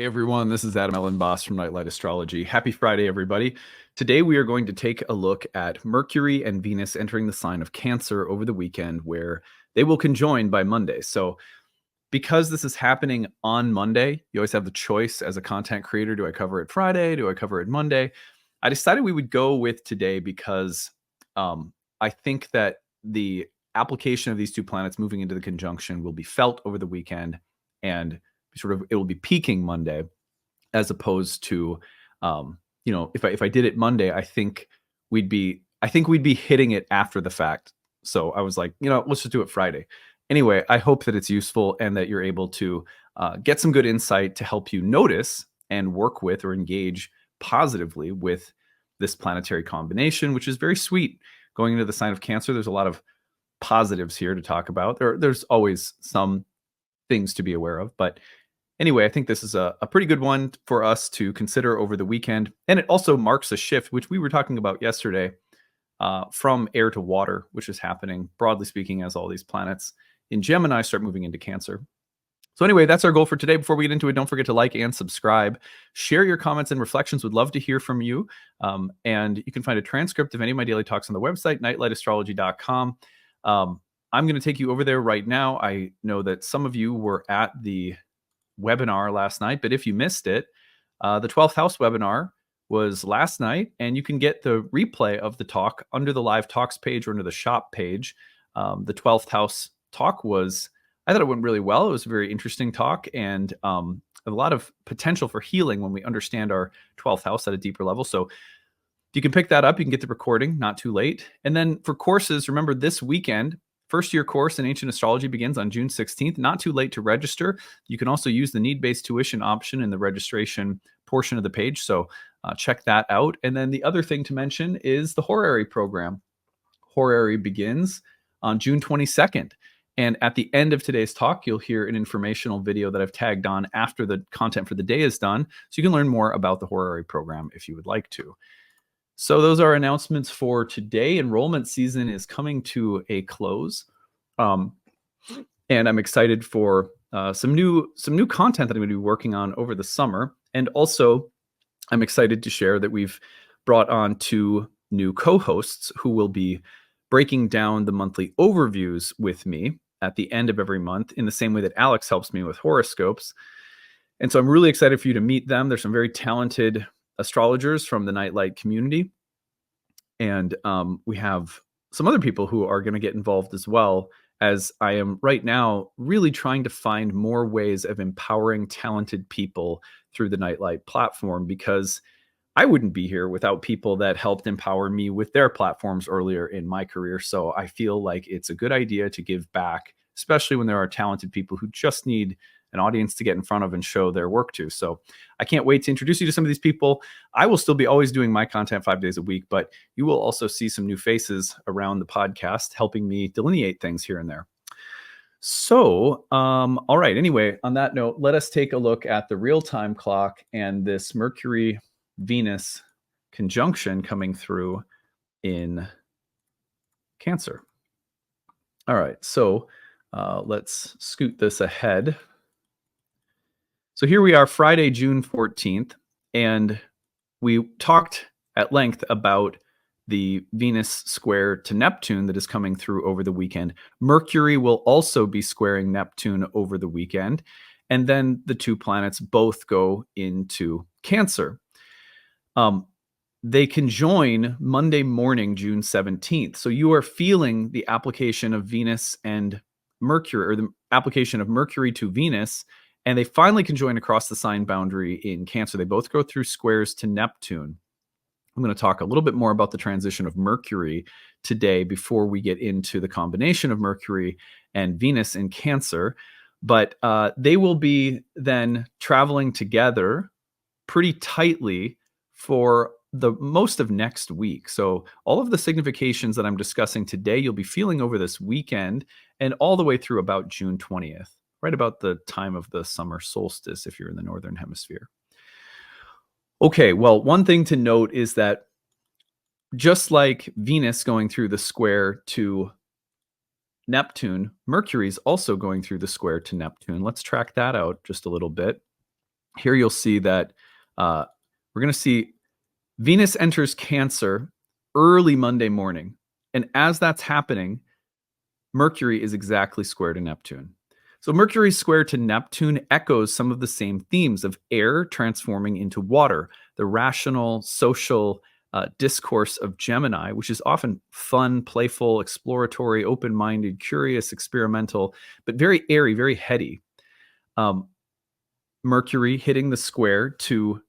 Hey everyone, this is Elenbaas from Nightlight Astrology. Happy Friday, everybody. Today we are going to take a look at Mercury and Venus entering the sign of Cancer over the weekend, where they will conjoin by Monday. So because this is happening on Monday, you always have the choice as a content creator. Do I cover it Friday? Do I cover it Monday? I decided we would go with today because I think that the application of these two planets moving into the conjunction will be felt over the weekend, and it will be peaking Monday, as opposed to if I did it Monday, I think we'd be hitting it after the fact. So I was like, let's just do it Friday. Anyway, I hope that it's useful and that you're able to get some good insight to help you notice and work with or engage positively with this planetary combination, which is very sweet. Going into the sign of Cancer, there's a lot of positives here to talk about. There's always some things to be aware of, but anyway, I think this is a pretty good one for us to consider over the weekend. And it also marks a shift, which we were talking about yesterday, from air to water, which is happening, broadly speaking, as all these planets in Gemini start moving into Cancer. So anyway, that's our goal for today. Before we get into it, don't forget to like and subscribe. Share your comments and reflections. Would love to hear from you. And you can find a transcript of any of my daily talks on the website, nightlightastrology.com. I'm going to take you over there right now. I know that some of you were at the webinar last night, but if you missed it, the 12th house webinar was last night, and you can get the replay of the talk under the live talks page or under the shop page. The 12th house talk I thought it went really well. It was a very interesting talk, and a lot of potential for healing when we understand our 12th house at a deeper level. So you can pick that up. You can get the recording, not too late. And then for courses, remember this weekend, first year course in Ancient Astrology begins on June 16th. Not too late to register. You can also use the need-based tuition option in the registration portion of the page. So check that out. And then the other thing to mention is the horary program. Horary begins on June 22nd. And at the end of today's talk, you'll hear an informational video that I've tagged on after the content for the day is done. So you can learn more about the horary program if you would like to. So those are announcements for today. Enrollment season is coming to a close. And I'm excited for some new content that I'm going to be working on over the summer. And also, I'm excited to share that we've brought on 2 new co-hosts who will be breaking down the monthly overviews with me at the end of every month, in the same way that Alex helps me with horoscopes. And so I'm really excited for you to meet them. There's some very talented astrologers from the Nightlight community. And we have some other people who are going to get involved as well, as I am right now really trying to find more ways of empowering talented people through the Nightlight platform, because I wouldn't be here without people that helped empower me with their platforms earlier in my career. So I feel like it's a good idea to give back, especially when there are talented people who just need an audience to get in front of and show their work to. So I can't wait to introduce you to some of these people. I will still be always doing my content 5 days a week, but you will also see some new faces around the podcast helping me delineate things here and there. So, all right. Anyway, on that note, let us take a look at the real-time clock and this Mercury-Venus conjunction coming through in Cancer. All right. So let's scoot this ahead. So here we are, Friday, June 14th, and we talked at length about the Venus square to Neptune that is coming through over the weekend. Mercury will also be squaring Neptune over the weekend, and then the 2 planets both go into Cancer. They conjoin Monday morning, June 17th. So you are feeling the application of Venus and Mercury, or the application of Mercury to Venus, and they finally conjoin across the sign boundary in Cancer. They both go through squares to Neptune. I'm going to talk a little bit more about the transition of Mercury today before we get into the combination of Mercury and Venus in Cancer. But they will be then traveling together pretty tightly for the most of next week. So all of the significations that I'm discussing today, you'll be feeling over this weekend and all the way through about June 20th, right about the time of the summer solstice if you're in the Northern Hemisphere. Okay, well, one thing to note is that just like Venus going through the square to Neptune, Mercury is also going through the square to Neptune. Let's track that out just a little bit. Here you'll see that we're going to see Venus enters Cancer early Monday morning. And as that's happening, Mercury is exactly square to Neptune. So Mercury square to Neptune echoes some of the same themes of air transforming into water, the rational, social discourse of Gemini, which is often fun, playful, exploratory, open-minded, curious, experimental, but very airy, very heady. Mercury hitting the square to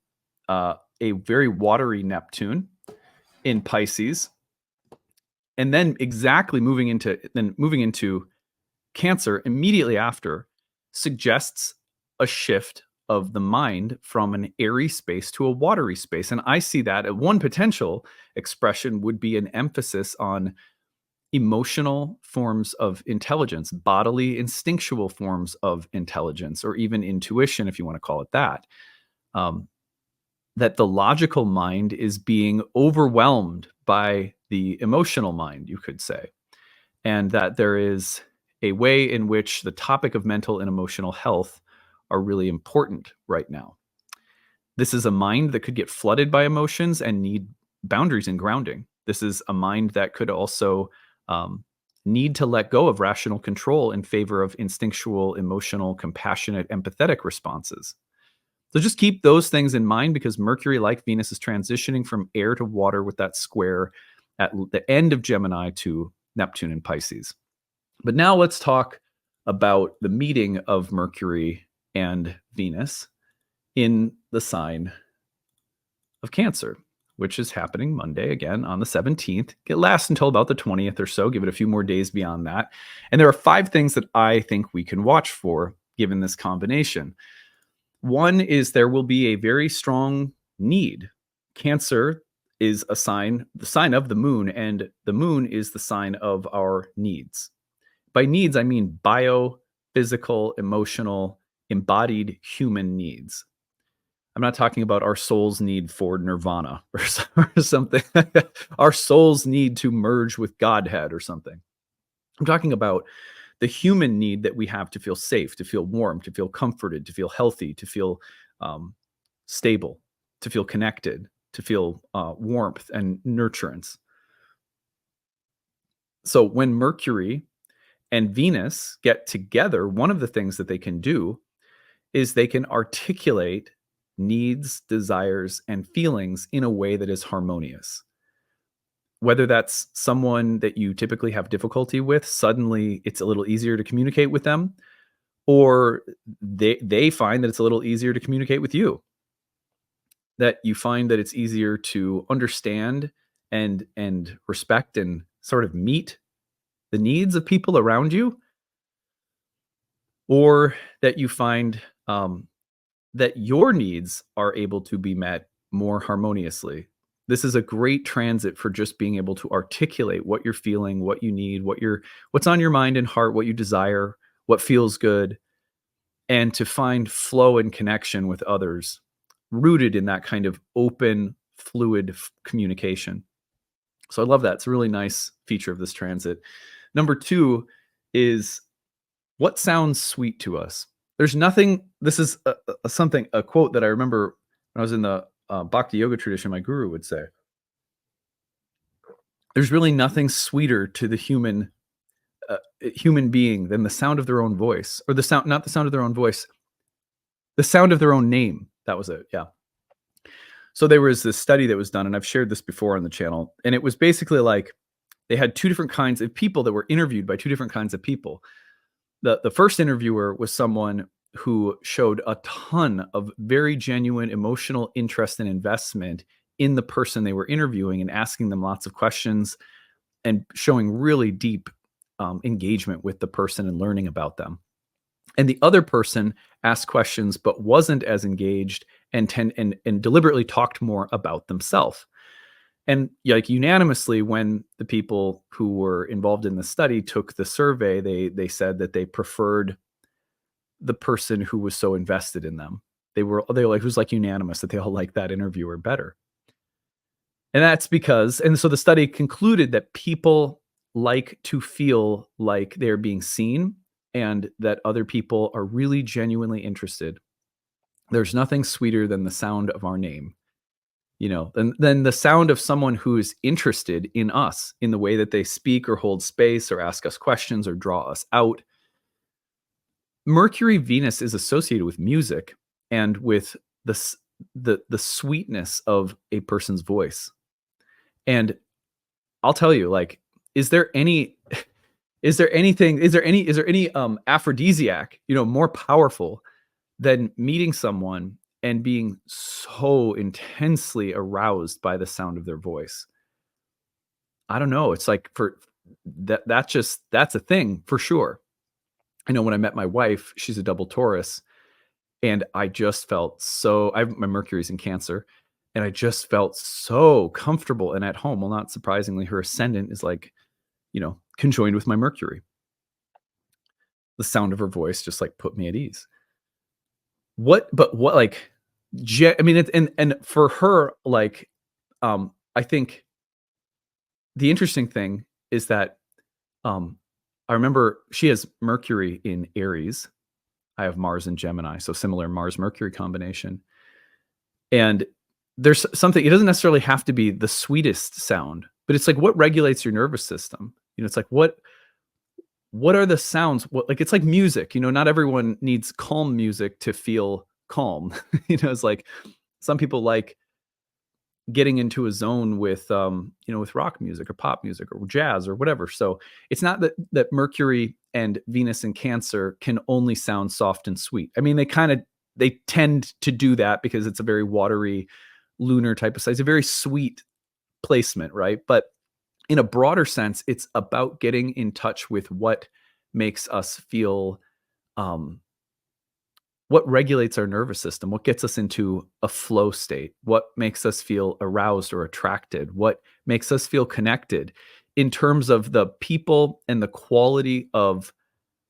a very watery Neptune in Pisces, and then moving into Cancer immediately after suggests a shift of the mind from an airy space to a watery space. And I see that one potential expression would be an emphasis on emotional forms of intelligence, bodily, instinctual forms of intelligence, or even intuition, if you want to call it that. That the logical mind is being overwhelmed by the emotional mind, you could say, and that there is a way in which the topic of mental and emotional health are really important right now. This is a mind that could get flooded by emotions and need boundaries and grounding. This is a mind that could also need to let go of rational control in favor of instinctual, emotional, compassionate, empathetic responses. So just keep those things in mind, because Mercury, like Venus, is transitioning from air to water with that square at the end of Gemini to Neptune in Pisces. But now let's talk about the meeting of Mercury and Venus in the sign of Cancer, which is happening Monday again on the 17th. It lasts until about the 20th or so. Give it a few more days beyond that. And there are 5 things that I think we can watch for given this combination. One is there will be a very strong need. Cancer is the sign of the moon, and the moon is the sign of our needs. By needs, I mean bio, physical, emotional, embodied human needs. I'm not talking about our soul's need for nirvana or something. Our soul's need to merge with Godhead or something. I'm talking about the human need that we have to feel safe, to feel warm, to feel comforted, to feel healthy, to feel stable, to feel connected, to feel warmth and nurturance. So when Mercury and Venus get together, one of the things that they can do is they can articulate needs, desires, and feelings in a way that is harmonious. Whether that's someone that you typically have difficulty with, suddenly it's a little easier to communicate with them, or they find that it's a little easier to communicate with you. That you find that it's easier to understand and respect and sort of meet the needs of people around you, or that you find that your needs are able to be met more harmoniously. This is a great transit for just being able to articulate what you're feeling, what you need, what's on your mind and heart, what you desire, what feels good, and to find flow and connection with others rooted in that kind of open, fluid communication. So I love that. It's a really nice feature of this transit. Number 2 is what sounds sweet to us. There's nothing. This is a quote that I remember when I was in the Bhakti yoga tradition. My guru would say, "There's really nothing sweeter to the human being than the sound of their own voice, or not the sound of their own voice, the sound of their own name." That was it. Yeah. So there was this study that was done, and I've shared this before on the channel, and it was basically like they had 2 different kinds of people that were interviewed by 2 different kinds of people. The first interviewer was someone who showed a ton of very genuine emotional interest and investment in the person they were interviewing, and asking them lots of questions and showing really deep engagement with the person and learning about them. And the other person asked questions but wasn't as engaged and deliberately talked more about themselves. And like unanimously, when the people who were involved in the study took the survey, they said that they preferred the person who was so invested in them. They were like, it was like unanimous that they all liked that interviewer better. And that's because, and so the study concluded that people like to feel like they're being seen, and that other people are really genuinely interested There's nothing sweeter than the sound of our name, than the sound of someone who is interested in us, in the way that they speak or hold space or ask us questions or draw us out. Mercury Venus is associated with music and with the sweetness of a person's voice. And I'll tell you, like, is there any aphrodisiac, more powerful than meeting someone and being so intensely aroused by the sound of their voice? I don't know. It's like that's a thing for sure. I know when I met my wife, she's a double Taurus, and I just felt my Mercury's in Cancer, and I just felt so comfortable and at home. Well, not surprisingly, her ascendant is like, conjoined with my Mercury. The sound of her voice just like put me at ease. Like, I mean, and for her, like, I think the interesting thing is that, I remember she has Mercury in Aries. I have Mars in Gemini, so similar Mars-Mercury combination. And there's something, it doesn't necessarily have to be the sweetest sound, but it's like what regulates your nervous system. It's like what are the sounds? Like it's like music. Not everyone needs calm music to feel calm. It's like some people like getting into a zone with with rock music or pop music or jazz or whatever. So it's not that Mercury and Venus in Cancer can only sound soft and sweet. I mean, they tend to do that because it's a very watery lunar type of site. It's a very sweet placement, right? But in a broader sense, it's about getting in touch with what makes us feel, what regulates our nervous system, what gets us into a flow state, what makes us feel aroused or attracted, what makes us feel connected in terms of the people and the quality of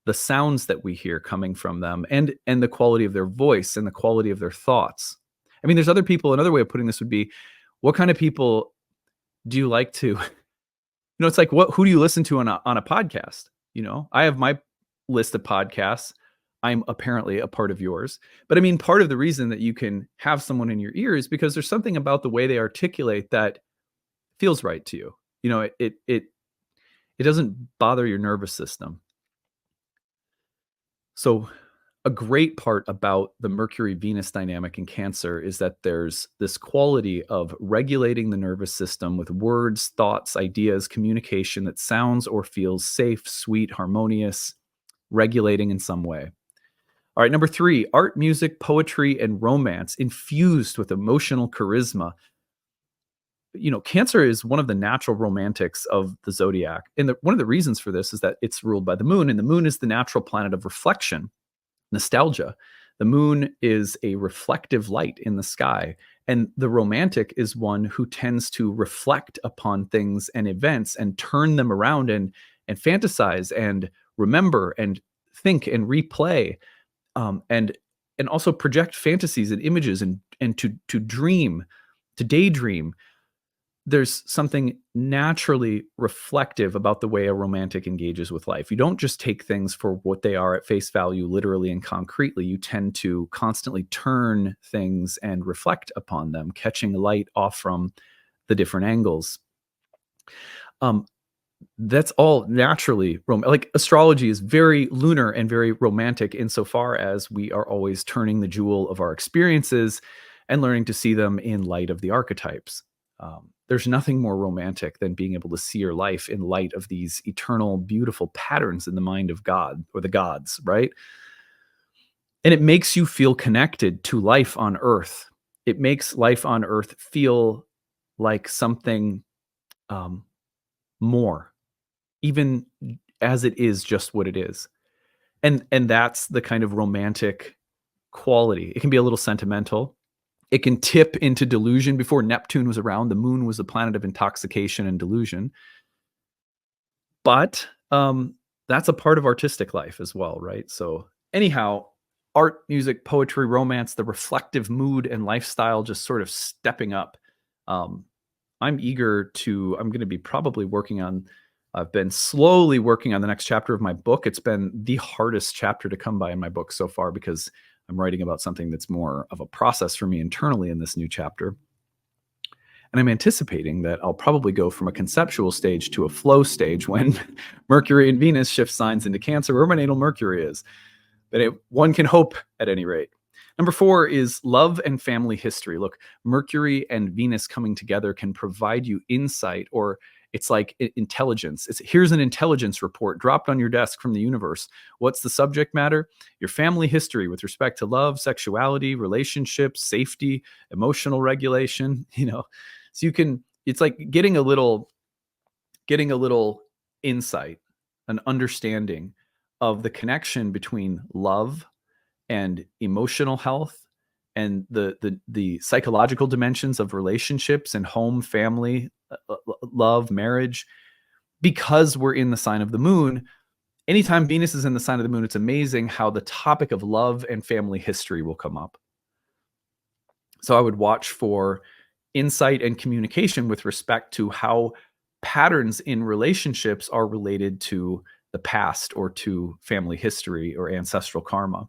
the sounds that we hear coming from them, and the quality of their voice and the quality of their thoughts. I mean, there's other people. Another way of putting this would be, what kind of people do you like to, it's like, who do you listen to on a podcast? I have my list of podcasts. I'm apparently a part of yours. But I mean, part of the reason that you can have someone in your ear is because there's something about the way they articulate that feels right to you. It doesn't bother your nervous system. So a great part about the Mercury-Venus dynamic in Cancer is that there's this quality of regulating the nervous system with words, thoughts, ideas, communication that sounds or feels safe, sweet, harmonious, regulating in some way. All right, number 3, art, music, poetry, and romance infused with emotional charisma. Cancer is one of the natural romantics of the zodiac. And one of the reasons for this is that it's ruled by the moon, and the moon is the natural planet of reflection, nostalgia. The moon is a reflective light in the sky. And the romantic is one who tends to reflect upon things and events and turn them around and fantasize and remember and think and replay. And also project fantasies and images and to dream, to daydream. There's something naturally reflective about the way a romantic engages with life. You don't just take things for what they are at face value, literally and concretely. You tend to constantly turn things and reflect upon them, catching light off from the different angles. That's all naturally like astrology is very lunar and very romantic insofar as we are always turning the jewel of our experiences and learning to see them in light of the archetypes. There's nothing more romantic than being able to see your life in light of these eternal, beautiful patterns in the mind of God or the gods, right? And it makes you feel connected to life on Earth. It makes life on Earth feel like something more, even as it is just what it is. And that's the kind of romantic quality. It can be a little sentimental. It can tip into delusion. Before Neptune was around, the moon was a planet of intoxication and delusion. But that's a part of artistic life as well, right? So anyhow, art, music, poetry, romance, the reflective mood and lifestyle just sort of stepping up. I'm going to be probably I've been slowly working on the next chapter of my book. It's been the hardest chapter to come by in my book so far because I'm writing about something that's more of a process for me internally in this new chapter. And I'm anticipating that I'll probably go from a conceptual stage to a flow stage when Mercury and Venus shift signs into Cancer, where my natal Mercury is. But one can hope at any rate. Number 4 is love and family history. Look, Mercury and Venus coming together can provide you insight, or it's like intelligence. Here's an intelligence report dropped on your desk from the universe. What's the subject matter? Your family history with respect to love, sexuality, relationships, safety, emotional regulation, So it's like getting a little insight, an understanding of the connection between love and emotional health and the psychological dimensions of relationships and home, family, love, marriage, because we're in the sign of the moon. Anytime Venus is in the sign of the moon, it's amazing how the topic of love and family history will come up. So I would watch for insight and communication with respect to how patterns in relationships are related to the past or to family history or ancestral karma.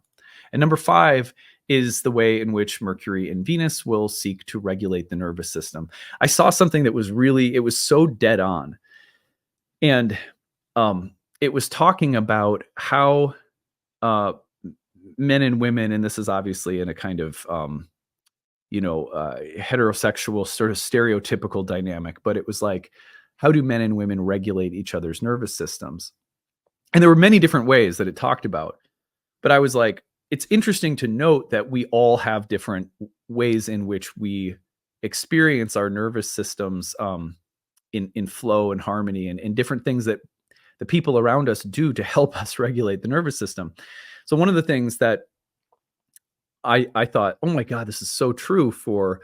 And number 5 is the way in which Mercury and Venus will seek to regulate the nervous system. I saw something that was it was so dead on. And it was talking about how men and women, and this is obviously in a kind of heterosexual sort of stereotypical dynamic, but it was like, how do men and women regulate each other's nervous systems? And there were many different ways that it talked about, but I was like, it's interesting to note that we all have different ways in which we experience our nervous systems in flow and harmony, and different things that the people around us do to help us regulate the nervous system. So one of the things that I thought, oh my God, this is so true for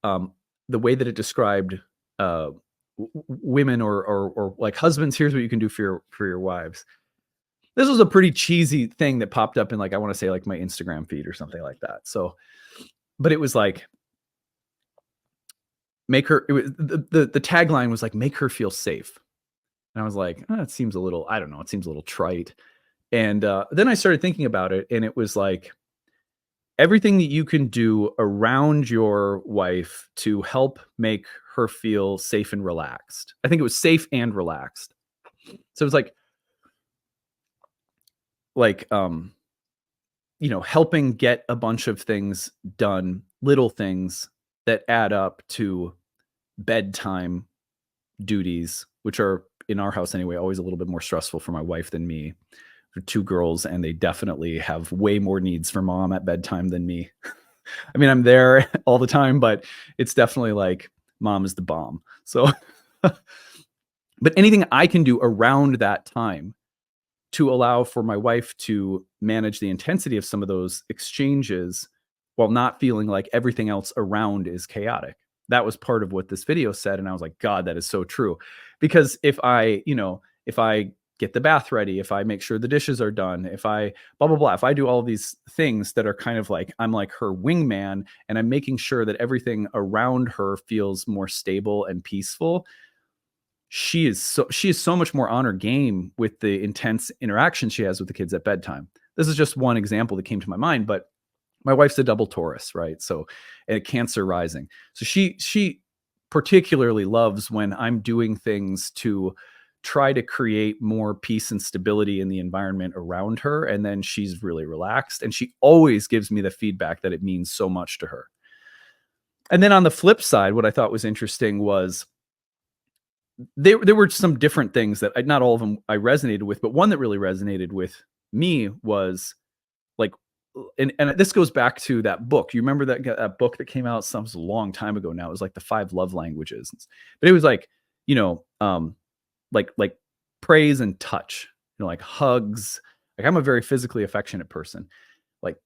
the way that it described women or like husbands. Here's what you can do for your wives. This was a pretty cheesy thing that popped up in, like, I want to say like my Instagram feed or something like that. So, but it was like, the tagline was like, make her feel safe. And I was like, it seems a little, I don't know, it seems a little trite. And then I started thinking about it, and it was like, everything that you can do around your wife to help make her feel safe and relaxed. I think it was safe and relaxed. So it was like helping get a bunch of things done, little things that add up to bedtime duties, which are, in our house anyway, always a little bit more stressful for my wife than me. They're 2 girls, and they definitely have way more needs for mom at bedtime than me. I mean, I'm there all the time, but it's definitely like mom is the bomb. So, but anything I can do around that time to allow for my wife to manage the intensity of some of those exchanges while not feeling like everything else around is chaotic. That was part of what this video said. And I was like, God, that is so true. Because if I get the bath ready, if I make sure the dishes are done, if I blah, blah, blah, if I do all these things that are kind of like, I'm like her wingman, and I'm making sure that everything around her feels more stable and peaceful, she is so much more on her game with the intense interaction she has with the kids at bedtime. This is just one example that came to my mind, but my wife's a double Taurus, right? So, and Cancer rising. So she particularly loves when I'm doing things to try to create more peace and stability in the environment around her. And then she's really relaxed, and she always gives me the feedback that it means so much to her. And then on the flip side, what I thought was interesting was there were some different things that not all of them I resonated with, but one that really resonated with me was like, and this goes back to that book. You remember that book that came out a long time ago now? It was like the 5 love languages, but it was like, like praise and touch, like hugs. Like, I'm a very physically affectionate person, like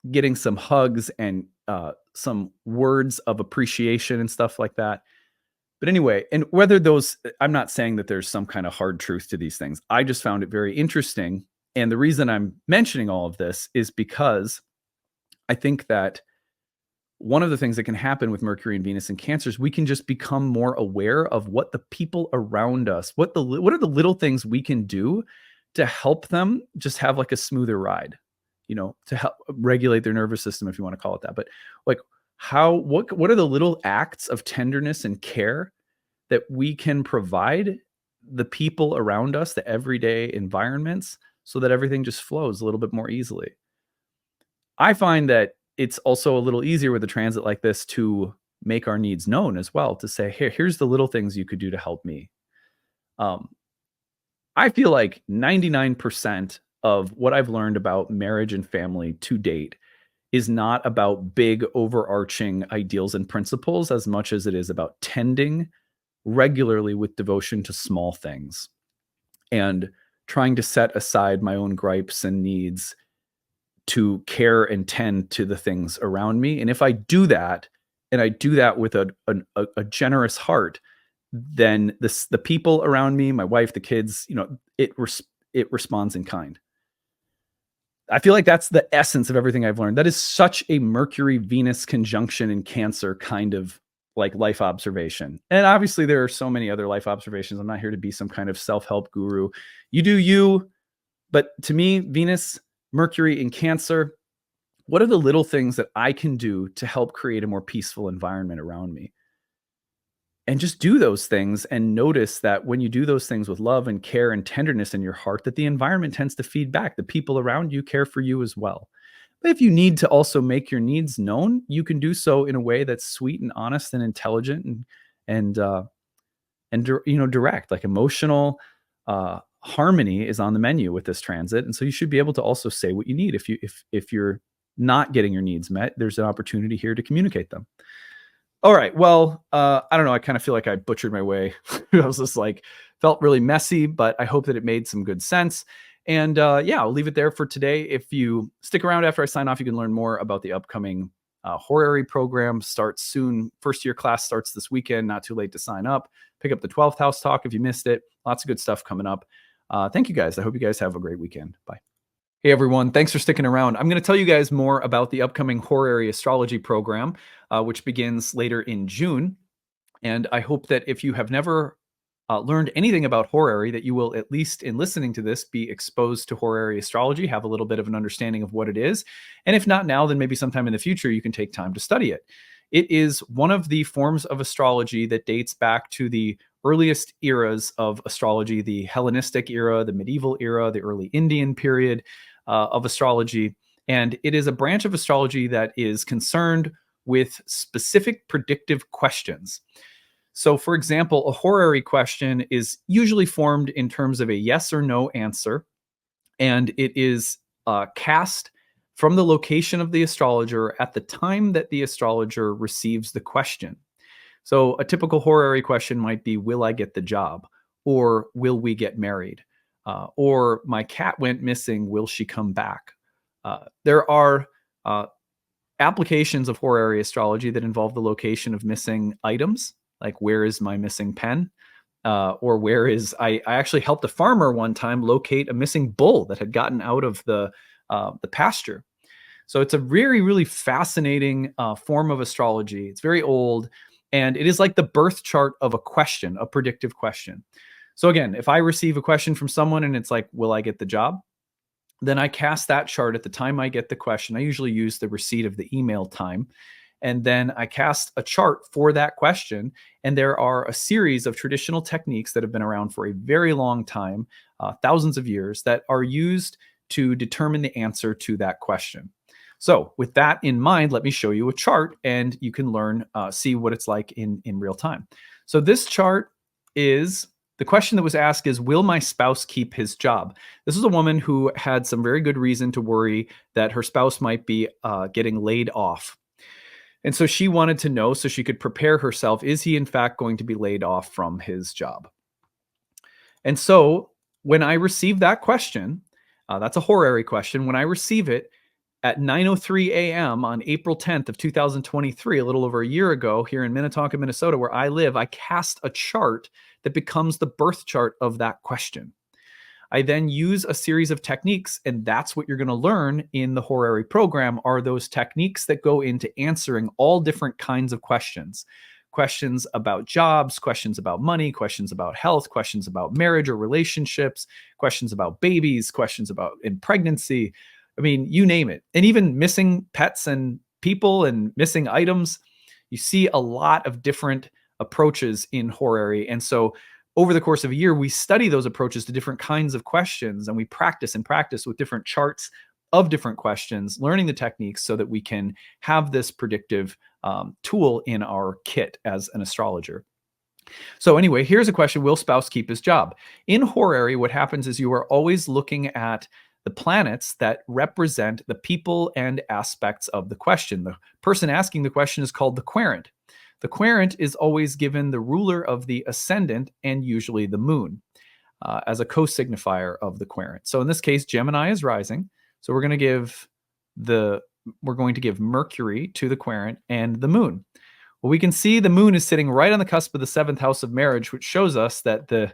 getting some hugs and some words of appreciation and stuff like that. But anyway, and whether those, I'm not saying that there's some kind of hard truth to these things. I just found it very interesting. And the reason I'm mentioning all of this is because I think that one of the things that can happen with Mercury and Venus and Cancer is we can just become more aware of what the people around us, what are the little things we can do to help them just have like a smoother ride. to help regulate their nervous system, if you want to call it that. But like, what are the little acts of tenderness and care that we can provide the people around us, the everyday environments, so that everything just flows a little bit more easily? I find that it's also a little easier with a transit like this to make our needs known as well, to say, here's the little things you could do to help me. Um, I feel like 99% of what I've learned about marriage and family to date is not about big overarching ideals and principles as much as it is about tending regularly with devotion to small things and trying to set aside my own gripes and needs to care and tend to the things around me. And if I do that, and I do that with a generous heart, then the people around me, my wife, the kids, it responds in kind. I feel like that's the essence of everything I've learned. That is such a Mercury Venus conjunction in Cancer kind of like life observation. And obviously there are so many other life observations. I'm not here to be some kind of self-help guru. You do you, but to me, Venus, Mercury in Cancer, what are the little things that I can do to help create a more peaceful environment around me? And just do those things and notice that when you do those things with love and care and tenderness in your heart, that the environment tends to feed back. The people around you care for you as well. But if you need to also make your needs known, you can do so in a way that's sweet and honest and intelligent and direct. Like emotional harmony is on the menu with this transit, and so you should be able to also say what you need. If you're not getting your needs met, there's an opportunity here to communicate them. All right. Well, I don't know. I kind of feel like I butchered my way. I was just like, felt really messy, but I hope that it made some good sense. And yeah, I'll leave it there for today. If you stick around after I sign off, you can learn more about the upcoming horary program. Starts soon. First year class starts this weekend. Not too late to sign up. Pick up the 12th house talk if you missed it. Lots of good stuff coming up. Thank you guys. I hope you guys have a great weekend. Bye. Hey everyone, thanks for sticking around. I'm going to tell you guys more about the upcoming horary astrology program, which begins later in June. And I hope that if you have never learned anything about horary, that you will, at least in listening to this, be exposed to horary astrology, have a little bit of an understanding of what it is. And if not now, then maybe sometime in the future, you can take time to study it. It is one of the forms of astrology that dates back to the earliest eras of astrology, the Hellenistic era, the medieval era, the early Indian period of astrology. And it is a branch of astrology that is concerned with specific predictive questions. So, for example, a horary question is usually formed in terms of a yes or no answer, and it is cast from the location of the astrologer at the time that the astrologer receives the question. So a typical horary question might be, will I get the job? Or will we get married? Or my cat went missing, will she come back? There are applications of horary astrology that involve the location of missing items, like where is my missing pen? Or where is, I actually helped a farmer one time locate a missing bull that had gotten out of the pasture. So it's a really, really fascinating form of astrology. It's very old, and it is like the birth chart of a question, a predictive question. So again, if I receive a question from someone and it's like, will I get the job? Then I cast that chart at the time I get the question. I usually use the receipt of the email time. And then I cast a chart for that question. And there are a series of traditional techniques that have been around for a very long time, thousands of years, that are used to determine the answer to that question. So with that in mind, let me show you a chart and you can learn, see what it's like in real time. So this chart is, the question that was asked is, will my spouse keep his job? This is a woman who had some very good reason to worry that her spouse might be getting laid off. And so she wanted to know so she could prepare herself, is he in fact going to be laid off from his job? And so when I receive that question, that's a horary question. When I receive it at 9:03 a.m. on April 10th of 2023, a little over a year ago here in Minnetonka, Minnesota, where I live, I cast a chart that becomes the birth chart of that question. I then use a series of techniques, and that's what you're going to learn in the horary program, are those techniques that go into answering all different kinds of questions. Questions about jobs, questions about money, questions about health, questions about marriage or relationships, questions about babies, questions about in pregnancy, I mean, you name it. And even missing pets and people and missing items. You see a lot of different approaches in horary. And so over the course of a year, we study those approaches to different kinds of questions, and we practice and practice with different charts of different questions, learning the techniques so that we can have this predictive tool in our kit as an astrologer. So anyway, here's a question: will spouse keep his job? In horary, what happens is you are always looking at the planets that represent the people and aspects of the question. The person asking the question is called the querent. The querent is always given the ruler of the ascendant and usually the moon as a co-signifier of the querent. So in this case, Gemini is rising. So we're going to give Mercury to the querent and the moon. Well, we can see the moon is sitting right on the cusp of the 7th house of marriage, which shows us that the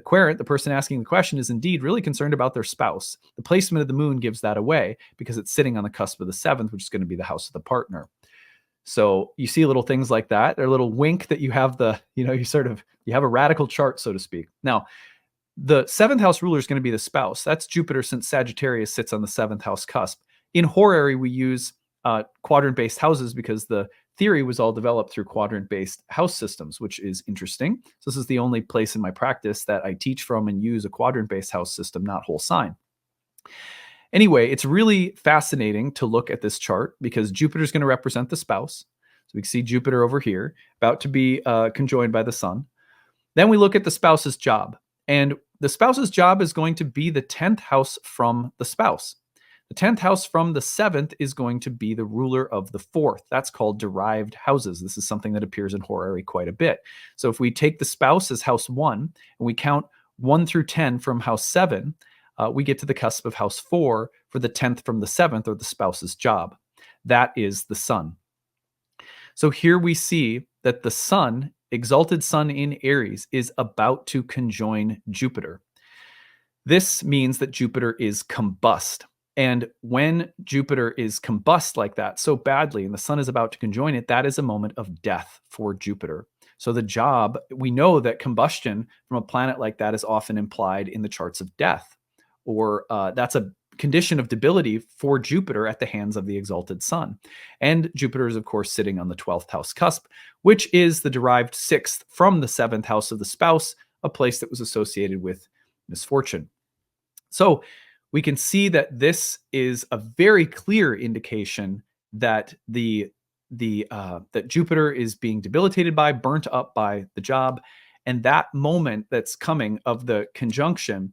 querent, the person asking the question, is indeed really concerned about their spouse. The placement of the moon gives that away because it's sitting on the cusp of the 7th, which is going to be the house of the partner. So you see little things like that. They're a little wink that you have you have a radical chart, so to speak. Now, the 7th house ruler is going to be the spouse. That's Jupiter, since Sagittarius sits on the 7th house cusp. In horary, we use quadrant-based houses because the theory was all developed through quadrant-based house systems, which is interesting. So this is the only place in my practice that I teach from and use a quadrant-based house system, not whole sign. Anyway, it's really fascinating to look at this chart because Jupiter is going to represent the spouse. So we can see Jupiter over here, about to be conjoined by the sun. Then we look at the spouse's job. And the spouse's job is going to be the 10th house from the spouse. The 10th house from the 7th is going to be the ruler of the 4th. That's called derived houses. This is something that appears in horary quite a bit. So if we take the spouse as house 1 and we count 1 through 10 from house 7, we get to the cusp of house 4 for the 10th from the 7th, or the spouse's job. That is the sun. So here we see that the sun, exalted sun in Aries, is about to conjoin Jupiter. This means that Jupiter is combust. And when Jupiter is combust like that so badly and the sun is about to conjoin it, that is a moment of death for Jupiter. So the job, we know that combustion from a planet like that is often implied in the charts of death, or that's a condition of debility for Jupiter at the hands of the exalted sun. And Jupiter is, of course, sitting on the 12th house cusp, which is the derived 6th from the 7th house of the spouse, a place that was associated with misfortune. So we can see that this is a very clear indication that that Jupiter is being debilitated by, burnt up by the job, and that moment that's coming of the conjunction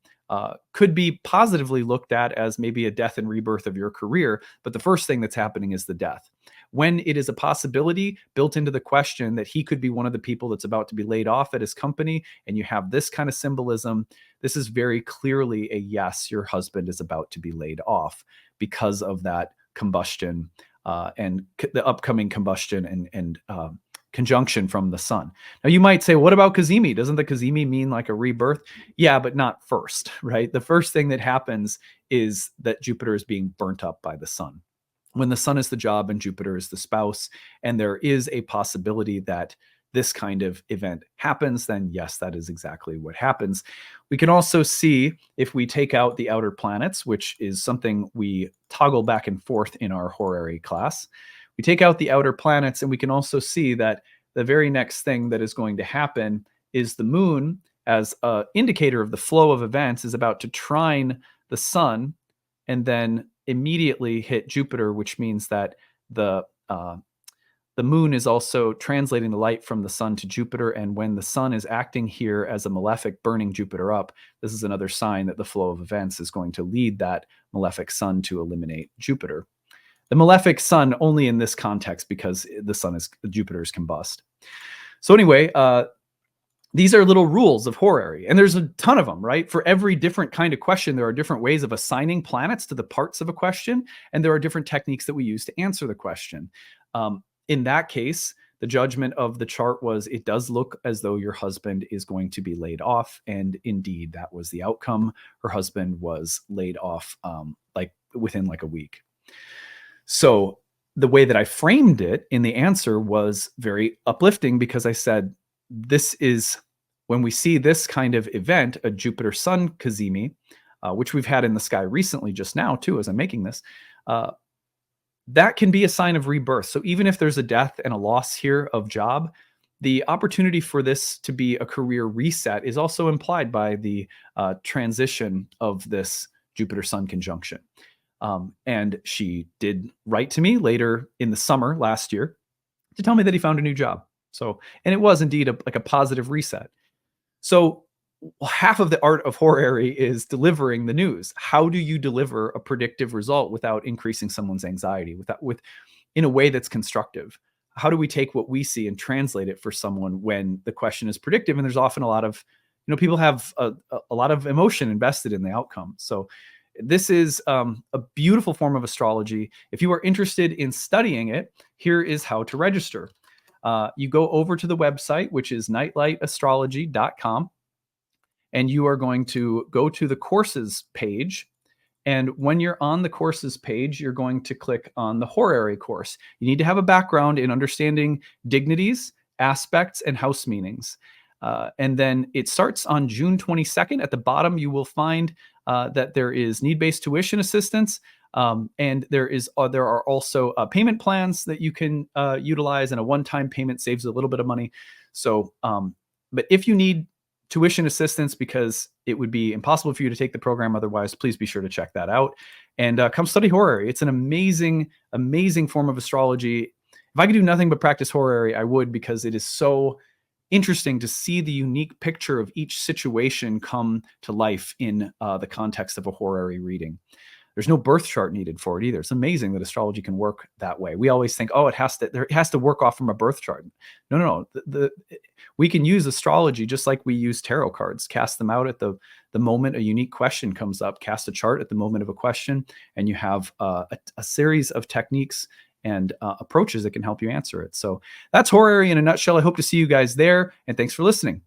could be positively looked at as maybe a death and rebirth of your career. But the first thing that's happening is the death. When it is a possibility built into the question that he could be one of the people that's about to be laid off at his company, and you have this kind of symbolism, this is very clearly a yes, your husband is about to be laid off because of that combustion and the upcoming combustion and conjunction from the sun. Now you might say, what about Cazimi? Doesn't the Cazimi mean like a rebirth? Yeah, but not first, right? The first thing that happens is that Jupiter is being burnt up by the sun. When the sun is the job and Jupiter is the spouse, and there is a possibility that this kind of event happens, then yes, that is exactly what happens. We can also see, if we take out the outer planets, which is something we toggle back and forth in our horary class, we take out the outer planets, and we can also see that the very next thing that is going to happen is the moon, as an indicator of the flow of events, is about to trine the sun and then immediately hit Jupiter, which means that the moon is also translating the light from the sun to Jupiter. And when the sun is acting here as a malefic, burning Jupiter up, this is another sign that the flow of events is going to lead that malefic sun to eliminate Jupiter. The malefic sun only in this context because Jupiter is combust. So anyway, these are little rules of horary, and there's a ton of them, right? For every different kind of question, there are different ways of assigning planets to the parts of a question, and there are different techniques that we use to answer the question. In that case, the judgment of the chart was, it does look as though your husband is going to be laid off, and indeed, that was the outcome. Her husband was laid off within a week. So the way that I framed it in the answer was very uplifting, because I said, this is when we see this kind of event, a Jupiter Sun Cazimi, which we've had in the sky recently just now too, as I'm making this, that can be a sign of rebirth. So even if there's a death and a loss here of job, the opportunity for this to be a career reset is also implied by the transition of this Jupiter-Sun conjunction. And she did write to me later in the summer last year to tell me that he found a new job. So, and it was indeed like a positive reset. So half of the art of horary is delivering the news. How do you deliver a predictive result without increasing someone's anxiety, in a way that's constructive? How do we take what we see and translate it for someone when the question is predictive? And there's often a lot of, people have a lot of emotion invested in the outcome. So this is a beautiful form of astrology. If you are interested in studying it, here is how to register. You go over to the website, which is nightlightastrology.com. And you are going to go to the courses page. And when you're on the courses page, you're going to click on the horary course. You need to have a background in understanding dignities, aspects, and house meanings. And then it starts on June 22nd. At the bottom, you will find that there is need-based tuition assistance. And there are also payment plans that you can utilize, and a one-time payment saves a little bit of money. So, but if you need tuition assistance because it would be impossible for you to take the program otherwise, please be sure to check that out and come study horary. It's an amazing, amazing form of astrology. If I could do nothing but practice horary, I would, because it is so interesting to see the unique picture of each situation come to life in the context of a horary reading. There's no birth chart needed for it either. It's amazing that astrology can work that way. We always think, it has to work off from a birth chart. No. We can use astrology just like we use tarot cards. Cast them out at the moment a unique question comes up. Cast a chart at the moment of a question, and you have a series of techniques and approaches that can help you answer it. So that's horary in a nutshell. I hope to see you guys there, and thanks for listening.